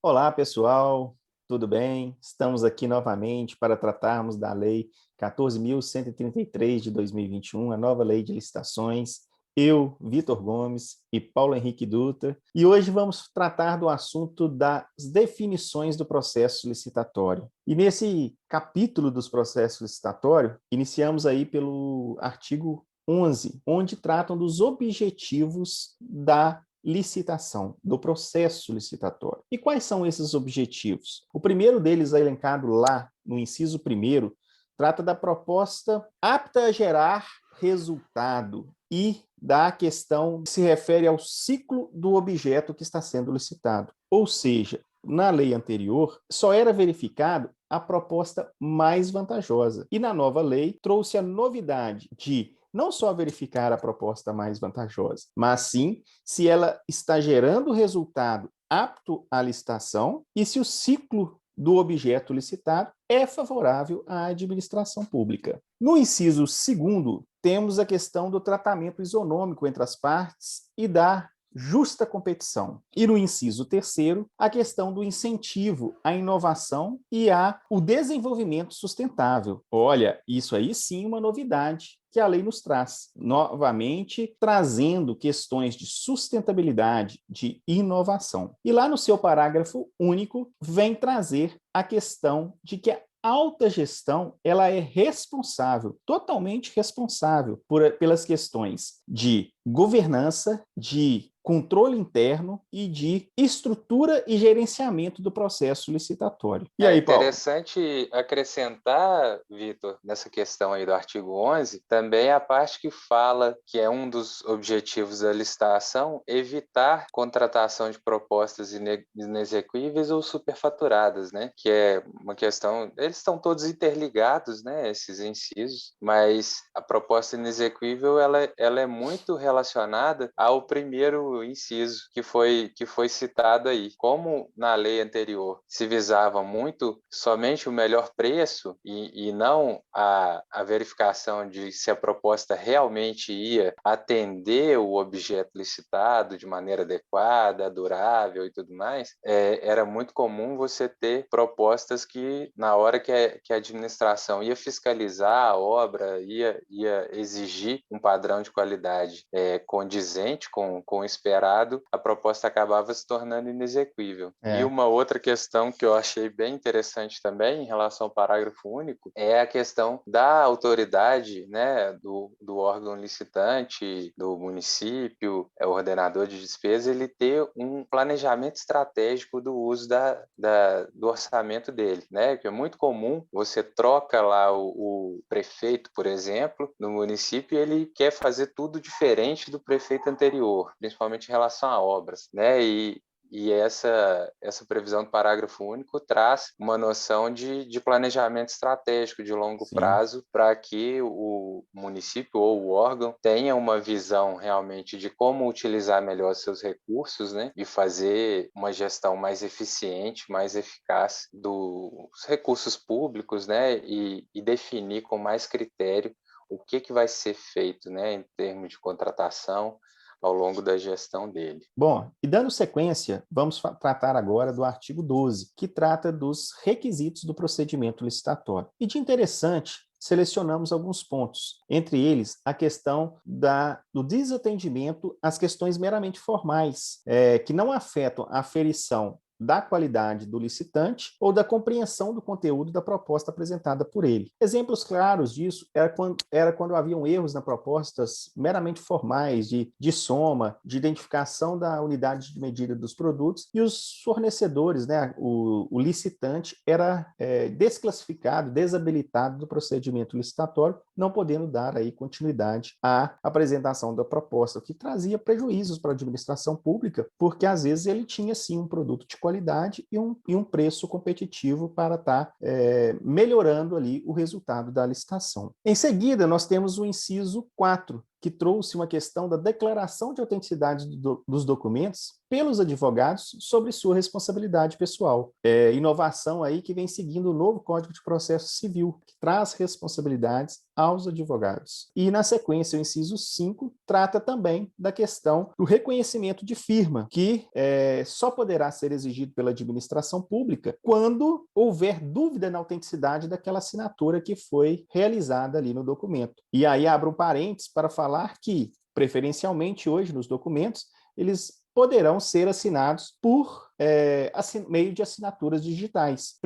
Olá, pessoal, tudo bem? Estamos aqui novamente para tratarmos da Lei 14.133 de 2021, a nova Lei de Licitações. Eu, Vitor Gomes e Paulo Henrique Dutra, e hoje vamos tratar do assunto das definições do processo licitatório. E nesse capítulo dos processos licitatórios, iniciamos aí pelo artigo 11, onde tratam dos objetivos da licitação, do processo licitatório. E quais são esses objetivos? O primeiro deles, elencado lá no inciso primeiro, trata da proposta apta a gerar resultado e da questão que se refere ao ciclo do objeto que está sendo licitado. Ou seja, na lei anterior, só era verificado a proposta mais vantajosa. E na nova lei, trouxe a novidade de não só verificar a proposta mais vantajosa, mas sim se ela está gerando resultado apto à licitação e se o ciclo do objeto licitado é favorável à administração pública. No inciso segundo, temos a questão do tratamento isonômico entre as partes e da justa competição. E no inciso terceiro, a questão do incentivo à inovação e ao desenvolvimento sustentável. Olha, isso aí sim é uma novidade que a lei nos traz, novamente trazendo questões de sustentabilidade, de inovação. E lá no seu parágrafo único, vem trazer a questão de que a alta gestão ela é responsável, totalmente responsável pelas questões de governança, de controle interno e de estrutura e gerenciamento do processo licitatório. E É aí, Paulo? interessante acrescentar, Vitor, nessa questão aí do artigo 11, também a parte que fala que é um dos objetivos da licitação evitar contratação de propostas inexequíveis ou superfaturadas, né? Que é uma questão, eles estão todos interligados, né? Esses incisos, mas a proposta inexequível ela é muito relacionada ao primeiro inciso que foi citado aí. Como na lei anterior se visava muito somente o melhor preço e não a verificação de se a proposta realmente ia atender o objeto licitado de maneira adequada, durável e tudo mais, era muito comum você ter propostas que, na hora que a administração ia fiscalizar a obra, ia exigir um padrão de qualidade condizente com o esperado, a proposta acabava se tornando inexequível. E uma outra questão que eu achei bem interessante também em relação ao parágrafo único é a questão da autoridade, né, do órgão licitante, do município, ordenador de despesa, ele ter um planejamento estratégico do uso do orçamento dele, né, que é muito comum, você troca lá o prefeito, por exemplo, no município, e ele quer fazer tudo diferente do prefeito anterior, principalmente em relação a obras, né, e essa previsão do parágrafo único traz uma noção de planejamento estratégico de longo Sim. prazo para que o município ou o órgão tenha uma visão realmente de como utilizar melhor seus recursos, né? E fazer uma gestão mais eficiente, mais eficaz dos recursos públicos, né? E definir com mais critério o que vai ser feito, né? Em termos de contratação, ao longo da gestão dele. Bom, e dando sequência, vamos tratar agora do artigo 12, que trata dos requisitos do procedimento licitatório. E de interessante, selecionamos alguns pontos, entre eles a questão do desatendimento às questões meramente formais, que não afetam a aferição da qualidade do licitante ou da compreensão do conteúdo da proposta apresentada por ele. Exemplos claros disso era quando haviam erros na propostas meramente formais de soma, de identificação da unidade de medida dos produtos e os fornecedores, né, o licitante era desclassificado, desabilitado do procedimento licitatório, não podendo dar aí continuidade à apresentação da proposta, o que trazia prejuízos para a administração pública, porque às vezes ele tinha sim um produto de qualidade e um preço competitivo para estar melhorando ali o resultado da licitação. Em seguida, nós temos o inciso 4, que trouxe uma questão da declaração de autenticidade dos documentos pelos advogados sobre sua responsabilidade pessoal. Inovação aí que vem seguindo o novo Código de Processo Civil, que traz responsabilidades aos advogados. E, na sequência, o inciso 5 trata também da questão do reconhecimento de firma, que só poderá ser exigido pela administração pública quando houver dúvida na autenticidade daquela assinatura que foi realizada ali no documento. E aí abro um parênteses para falar que, preferencialmente hoje nos documentos, eles poderão ser assinados por meio de assinaturas digitais.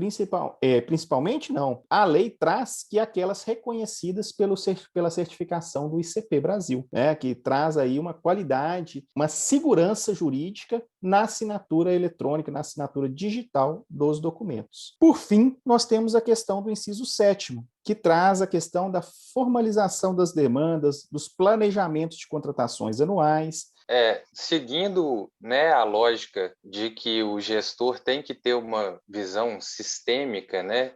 Principalmente não. A lei traz que aquelas reconhecidas pela certificação do ICP Brasil, né, que traz aí uma qualidade, uma segurança jurídica na assinatura eletrônica, na assinatura digital dos documentos. Por fim, nós temos a questão do inciso 7º, que traz a questão da formalização das demandas, dos planejamentos de contratações anuais. Seguindo, né, a lógica de que o gestor tem que ter uma visão sistêmica, né,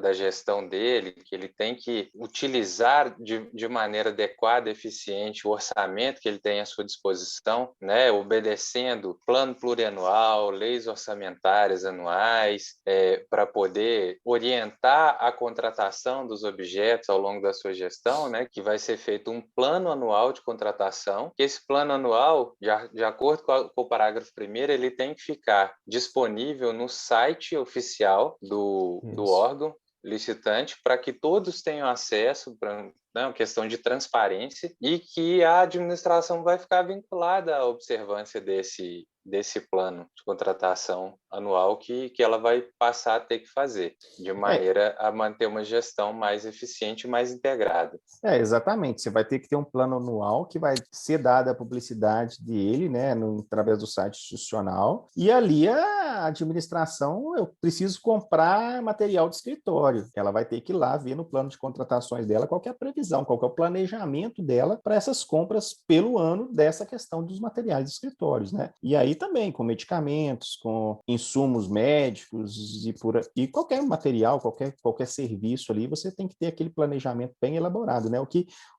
da gestão dele, que ele tem que utilizar de maneira adequada e eficiente o orçamento que ele tem à sua disposição, né, obedecendo plano plurianual, leis orçamentárias anuais, para poder orientar a contratação dos objetos ao longo da sua gestão, né, que vai ser feito um plano anual de contratação, que esse plano anual, de acordo com o parágrafo 1º, ele tem que ficar disponível no site oficial do órgão licitante, para que todos tenham acesso, para uma questão de transparência, e que a administração vai ficar vinculada à observância desse plano de contratação anual que ela vai passar a ter que fazer, de maneira a manter uma gestão mais eficiente e mais integrada. Exatamente. Você vai ter que ter um plano anual que vai ser dada a publicidade dele, né, através do site institucional, e ali a administração, eu preciso comprar material de escritório. Ela vai ter que ir lá ver no plano de contratações dela qual que é a previsão, qual que é o planejamento dela para essas compras pelo ano dessa questão dos materiais de escritórios, né? E aí também com medicamentos, com insumos médicos e qualquer material, qualquer serviço ali, você tem que ter aquele planejamento bem elaborado, né?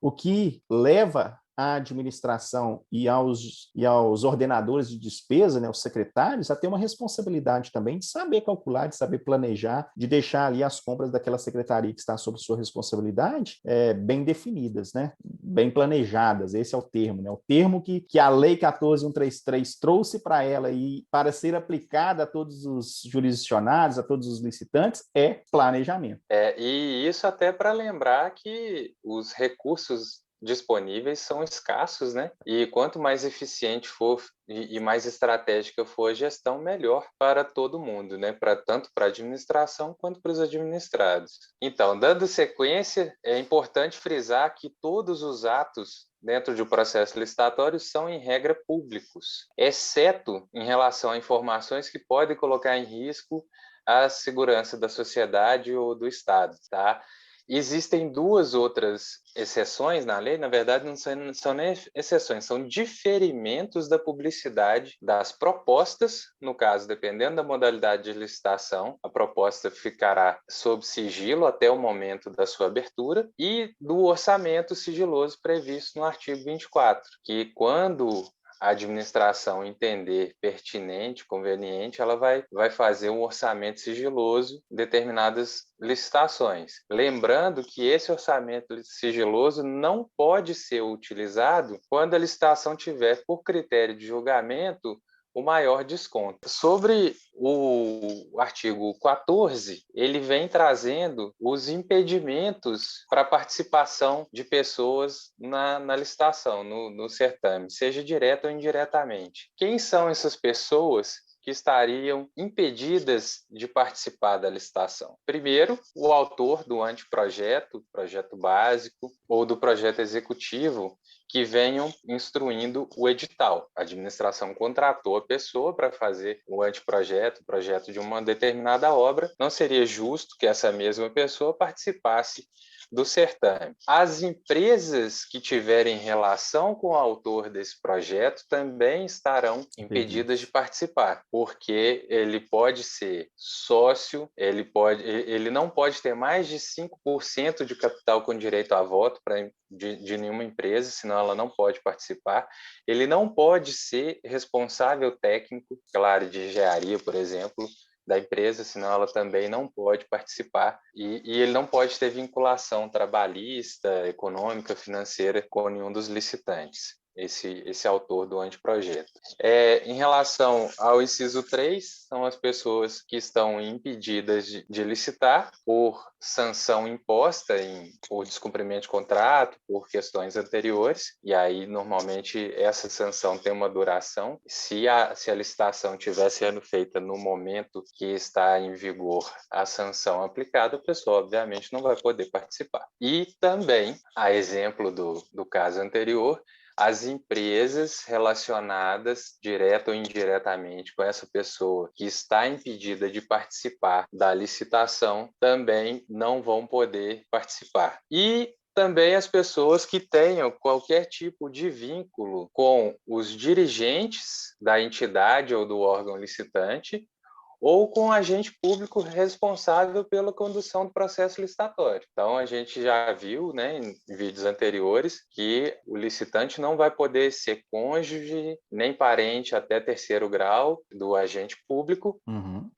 O que leva à administração e aos ordenadores de despesa, né, os secretários, a ter uma responsabilidade também de saber calcular, de saber planejar, de deixar ali as compras daquela secretaria que está sob sua responsabilidade bem definidas, né, bem planejadas. Esse é o termo, né, o termo que a Lei 14.133 trouxe para ela e para ser aplicada a todos os jurisdicionados, a todos os licitantes, é planejamento. E isso até para lembrar que os recursos disponíveis são escassos, né? E quanto mais eficiente for e mais estratégica for a gestão, melhor para todo mundo, né? Tanto para a administração quanto para os administrados. Então, dando sequência, é importante frisar que todos os atos dentro de um processo licitatório são, em regra, públicos, exceto em relação a informações que podem colocar em risco a segurança da sociedade ou do Estado, tá? Existem duas outras exceções na lei, na verdade não são nem exceções, são diferimentos da publicidade das propostas, no caso, dependendo da modalidade de licitação, a proposta ficará sob sigilo até o momento da sua abertura, e do orçamento sigiloso previsto no artigo 24, que quando a administração entender pertinente, conveniente, ela vai fazer um orçamento sigiloso em determinadas licitações. Lembrando que esse orçamento sigiloso não pode ser utilizado quando a licitação tiver, por critério de julgamento, o maior desconto. Sobre o artigo 14, ele vem trazendo os impedimentos para a participação de pessoas na licitação, no certame, seja direta ou indiretamente. Quem são essas pessoas que estariam impedidas de participar da licitação? Primeiro, o autor do anteprojeto, projeto básico, ou do projeto executivo, que venham instruindo o edital. A administração contratou a pessoa para fazer o anteprojeto, o projeto de uma determinada obra. Não seria justo que essa mesma pessoa participasse do certame. As empresas que tiverem relação com o autor desse projeto também estarão impedidas de participar, porque ele pode ser sócio, ele não pode ter mais de 5% de capital com direito a voto de nenhuma empresa, senão ela não pode participar. Ele não pode ser responsável técnico, claro, de engenharia, por exemplo, da empresa, senão ela também não pode participar. E ele não pode ter vinculação trabalhista, econômica, financeira com nenhum dos licitantes. Esse autor do anteprojeto. Em relação ao inciso 3, são as pessoas que estão impedidas de licitar por sanção imposta por descumprimento de contrato, por questões anteriores, e aí normalmente essa sanção tem uma duração. Se a licitação estiver sendo feita no momento que está em vigor a sanção aplicada, a pessoa obviamente não vai poder participar. E também, a exemplo do caso anterior, as empresas relacionadas, direta ou indiretamente, com essa pessoa que está impedida de participar da licitação também não vão poder participar. E também as pessoas que tenham qualquer tipo de vínculo com os dirigentes da entidade ou do órgão licitante, ou com o agente público responsável pela condução do processo licitatório. Então, a gente já viu, né, em vídeos anteriores, que o licitante não vai poder ser cônjuge nem parente até terceiro grau do agente público.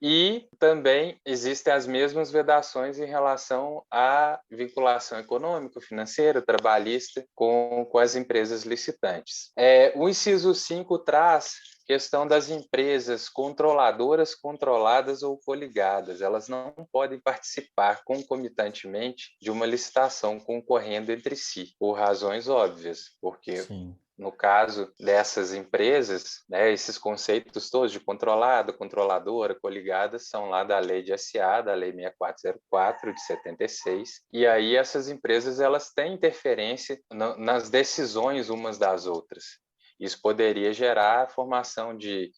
E também existem as mesmas vedações em relação à vinculação econômica, financeira, trabalhista com as empresas licitantes. O inciso 5 traz questão das empresas controladoras, controladas ou coligadas. Elas não podem participar concomitantemente de uma licitação concorrendo entre si, por razões óbvias, porque Sim. No caso dessas empresas, né, esses conceitos todos de controlada, controladora, coligada, são lá da lei de SA, da lei 6404 de 76, e aí essas empresas elas têm interferência nas decisões umas das outras. Isso poderia gerar a formação de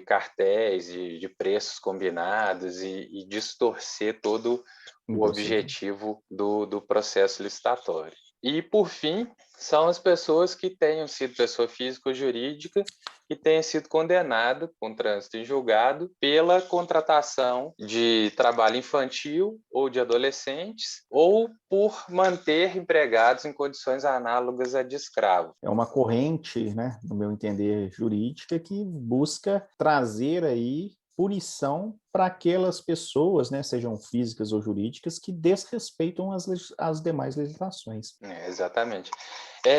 cartéis, de preços combinados e distorcer todo o objetivo do processo licitatório. E, por fim, são as pessoas que tenham sido pessoa física ou jurídica e tenham sido condenado com trânsito em julgado pela contratação de trabalho infantil ou de adolescentes ou por manter empregados em condições análogas a de escravo. É uma corrente, né, no meu entender, jurídica que busca trazer aí punição para aquelas pessoas, né, sejam físicas ou jurídicas, que desrespeitam as demais legislações. Exatamente.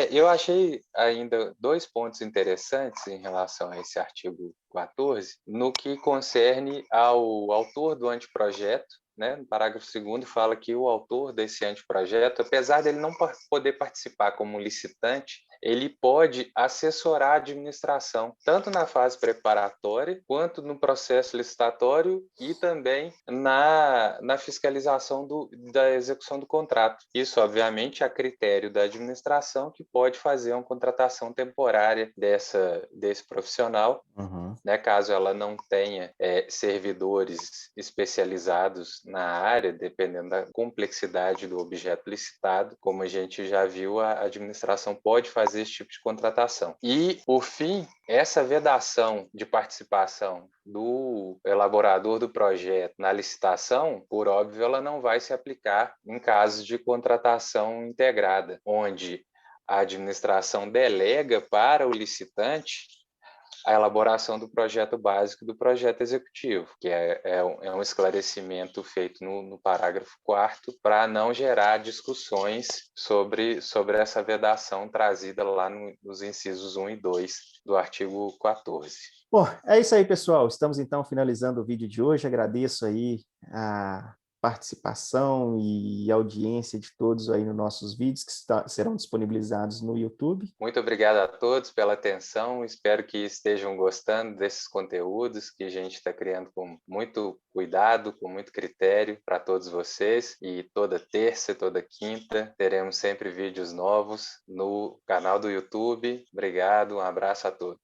Eu achei ainda 2 pontos interessantes em relação a esse artigo 14, no que concerne ao autor do anteprojeto, né? No parágrafo 2º fala que o autor desse anteprojeto, apesar dele não poder participar como licitante, ele pode assessorar a administração, tanto na fase preparatória, quanto no processo licitatório e também na fiscalização da execução do contrato. Isso, obviamente, a critério da administração, que pode fazer uma contratação temporária desse profissional, né, caso ela não tenha servidores especializados na área, dependendo da complexidade do objeto licitado. Como a gente já viu, a administração pode fazer esse tipo de contratação. E, por fim, essa vedação de participação do elaborador do projeto na licitação, por óbvio, ela não vai se aplicar em casos de contratação integrada, onde a administração delega para o licitante a elaboração do projeto básico e do projeto executivo, que é um esclarecimento feito no parágrafo 4º para não gerar discussões sobre essa vedação trazida lá nos incisos 1 e 2 do artigo 14. Bom, é isso aí, pessoal. Estamos, então, finalizando o vídeo de hoje. Agradeço aí a participação e audiência de todos aí nos nossos vídeos que serão disponibilizados no YouTube. Muito obrigado a todos pela atenção, espero que estejam gostando desses conteúdos que a gente está criando com muito cuidado, com muito critério para todos vocês, e toda terça e toda quinta teremos sempre vídeos novos no canal do YouTube. Obrigado, um abraço a todos.